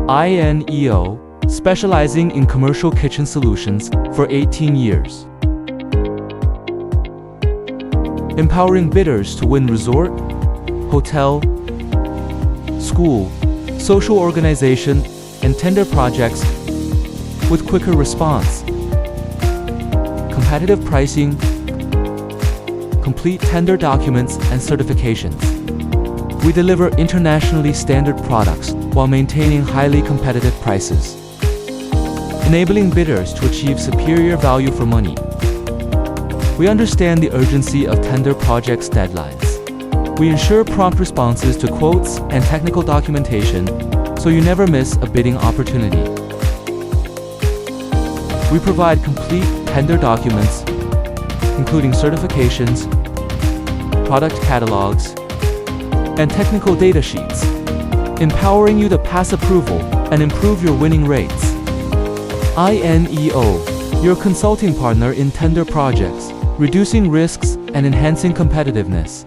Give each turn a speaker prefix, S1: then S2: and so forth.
S1: INEO, specializing in commercial kitchen solutions for 18 years. Empowering bidders to win resort, hotel, school, social organization, and tender projects with quicker response, competitive pricing, complete tender documents and certifications. We deliver internationally standard products while maintaining highly competitive prices, enabling bidders to achieve superior value for money. We understand the urgency of tender projects' deadlines. We ensure prompt responses to quotes and technical documentation, so you never miss a bidding opportunity. We provide complete tender documents, including certifications, product catalogs, and technical data sheets, empowering you to pass approval and improve your winning rates. INEO, your consulting partner in tender projects, reducing risks and enhancing competitiveness.